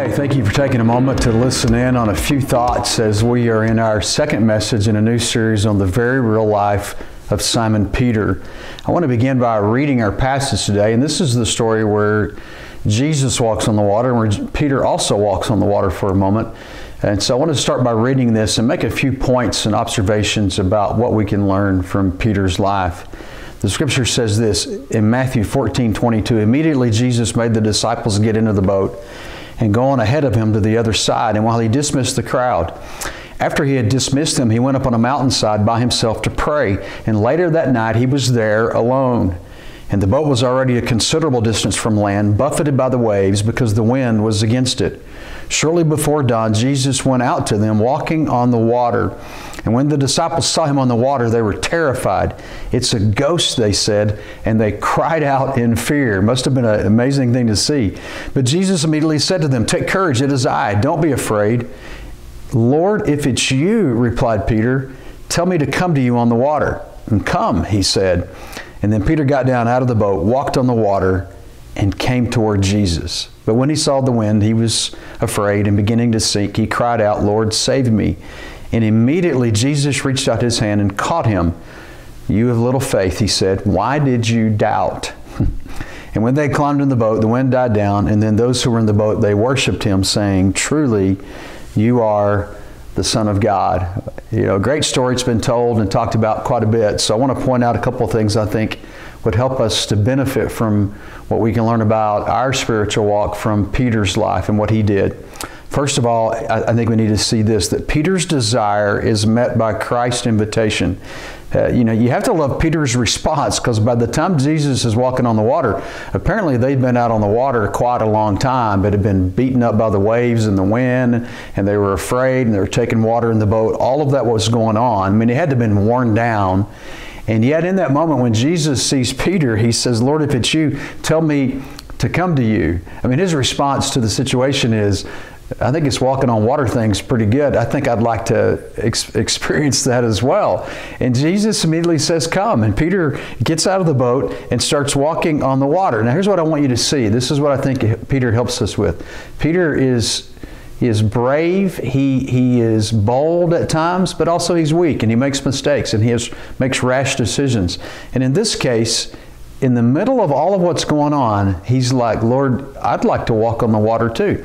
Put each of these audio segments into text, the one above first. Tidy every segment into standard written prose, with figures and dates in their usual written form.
Hey, thank you for taking a moment to listen in on a few thoughts as we are in our second message in a new series on the very real life of Simon Peter. I want to begin by reading our passage today, and this is the story where Jesus walks on the water and where Peter also walks on the water for a moment. And so I want to start by reading this and make a few points and observations about what we can learn from Peter's life. The scripture says this in Matthew 14:22, immediately Jesus made the disciples get into the boat and go on ahead of him to the other side. And while he dismissed the crowd, after he had dismissed them, he went up on a mountainside by himself to pray. And later that night he was there alone. And the boat was already a considerable distance from land, buffeted by the waves because the wind was against it. Shortly before dawn, Jesus went out to them walking on the water. And when the disciples saw him on the water, they were terrified. It's a ghost, they said, and they cried out in fear. Must have been an amazing thing to see. But Jesus immediately said to them, take courage, it is I. Don't be afraid. Lord, if it's you, replied Peter, tell me to come to you on the water. And come, he said. And then Peter got down out of the boat, walked on the water, and came toward Jesus. But when he saw the wind, he was afraid, and beginning to sink, he cried out, Lord, save me. And immediately Jesus reached out his hand and caught him. You have little faith, he said. Why did you doubt? And when they climbed in the boat, the wind died down, and then those who were in the boat, they worshiped him, saying, truly, you are the Son of God. You know, a great story. It's been told and talked about quite a bit. So I want to point out a couple of things I think would help us to benefit from what we can learn about our spiritual walk from Peter's life and what he did. First of all, I think we need to see this, that Peter's desire is met by Christ's invitation. You have to love Peter's response, because by the time Jesus is walking on the water, apparently they'd been out on the water quite a long time, but had been beaten up by the waves and the wind, and they were afraid, and they were taking water in the boat. All of that was going on. I mean, it had to have been worn down. And yet in that moment when Jesus sees Peter, he says, Lord, if it's you, tell me to come to you. I mean, his response to the situation is, I think it's walking on water thing's pretty good. I think I'd like to experience that as well. And Jesus immediately says, come. And Peter gets out of the boat and starts walking on the water. Now, here's what I want you to see. This is what I think Peter helps us with. Peter is brave. He is bold at times, but also he's weak, and he makes mistakes, and he makes rash decisions. And in this case, in the middle of all of what's going on, he's like, Lord, I'd like to walk on the water too.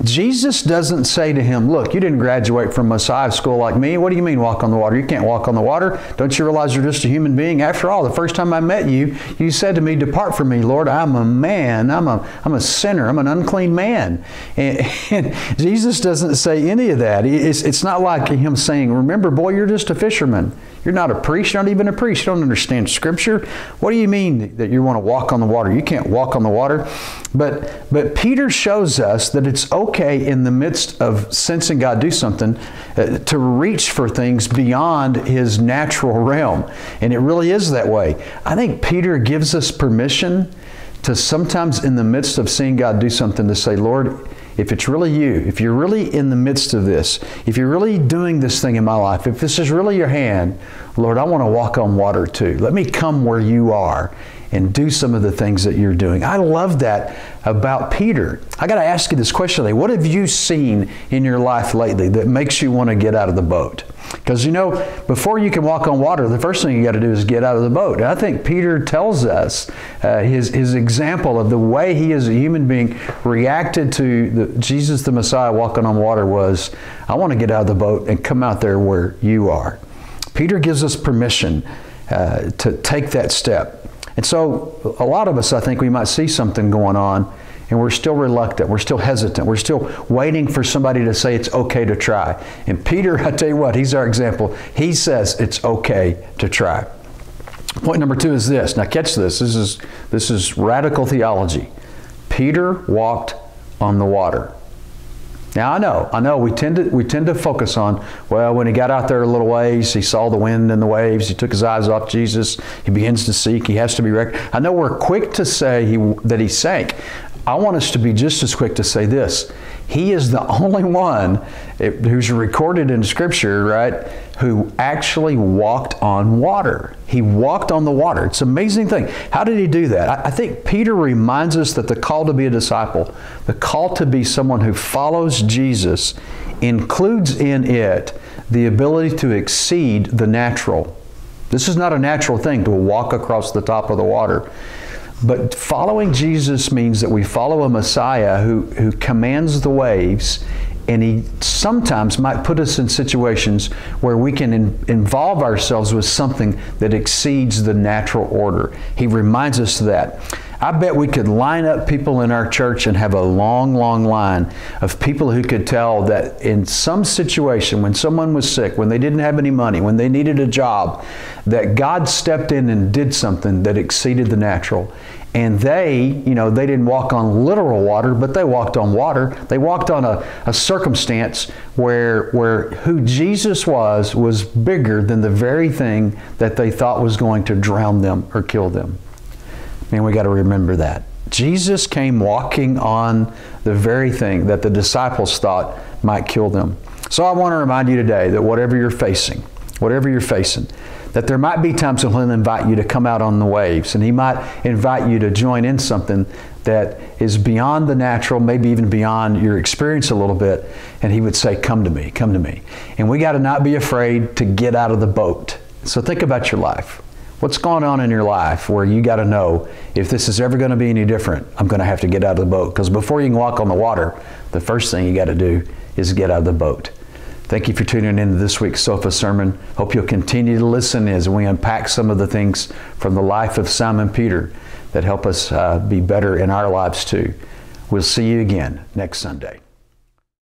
Jesus doesn't say to him, look, you didn't graduate from Messiah school like me. What do you mean walk on the water? You can't walk on the water. Don't you realize you're just a human being? After all, the first time I met you, you said to me, depart from me, Lord. I'm a man. I'm a sinner. I'm an unclean man. And Jesus doesn't say any of that. It's not like him saying, remember, boy, you're just a fisherman. You're not a priest. You're not even a priest. You don't understand Scripture. What do you mean that you want to walk on the water? You can't walk on the water. But Peter shows us that it's okay in the midst of sensing God do something to reach for things beyond his natural realm. And it really is that way. I think Peter gives us permission to sometimes in the midst of seeing God do something to say, Lord, if it's really you, if you're really in the midst of this, if you're really doing this thing in my life, if this is really your hand, Lord, I want to walk on water too. Let me come where you are and do some of the things that you're doing. I love that about Peter. I got to ask you this question today. What have you seen in your life lately that makes you want to get out of the boat? Because, you know, before you can walk on water, the first thing you got to do is get out of the boat. And I think Peter tells us his example of the way he as a human being reacted to Jesus the Messiah walking on water was, I want to get out of the boat and come out there where you are. Peter gives us permission to take that step. And so a lot of us, I think, we might see something going on and we're still reluctant, we're still hesitant, we're still waiting for somebody to say it's okay to try. And Peter, I tell you what, he's our example. He says it's okay to try. Point number 2 is this. Now catch this. This is radical theology. Peter walked on the water. Now I know we tend to focus on, well, when he got out there a little ways, he saw the wind and the waves, he took his eyes off Jesus, he begins to seek, he has to be wrecked. I know we're quick to say that he sank. I want us to be just as quick to say this. He is the only one who's recorded in Scripture, right, who actually walked on water. He walked on the water. It's an amazing thing. How did he do that? I think Peter reminds us that the call to be a disciple, the call to be someone who follows Jesus, includes in it the ability to exceed the natural. This is not a natural thing to walk across the top of the water. But following Jesus means that we follow a Messiah who commands the waves, and he sometimes might put us in situations where we can involve ourselves with something that exceeds the natural order. He reminds us of that. I bet we could line up people in our church and have a long, long line of people who could tell that in some situation, when someone was sick, when they didn't have any money, when they needed a job, that God stepped in and did something that exceeded the natural. And they didn't walk on literal water, but they walked on water. They walked on a circumstance where who Jesus was bigger than the very thing that they thought was going to drown them or kill them. Man, we got to remember that. Jesus came walking on the very thing that the disciples thought might kill them. So I want to remind you today that whatever you're facing, that there might be times when He'll invite you to come out on the waves, and He might invite you to join in something that is beyond the natural, maybe even beyond your experience a little bit, and He would say, come to me, come to me. And we got to not be afraid to get out of the boat. So think about your life. What's going on in your life where you got to know, if this is ever going to be any different, I'm going to have to get out of the boat. Because before you can walk on the water, the first thing you got to do is get out of the boat. Thank you for tuning in to this week's Sofa Sermon. Hope you'll continue to listen as we unpack some of the things from the life of Simon Peter that help us be better in our lives too. We'll see you again next Sunday.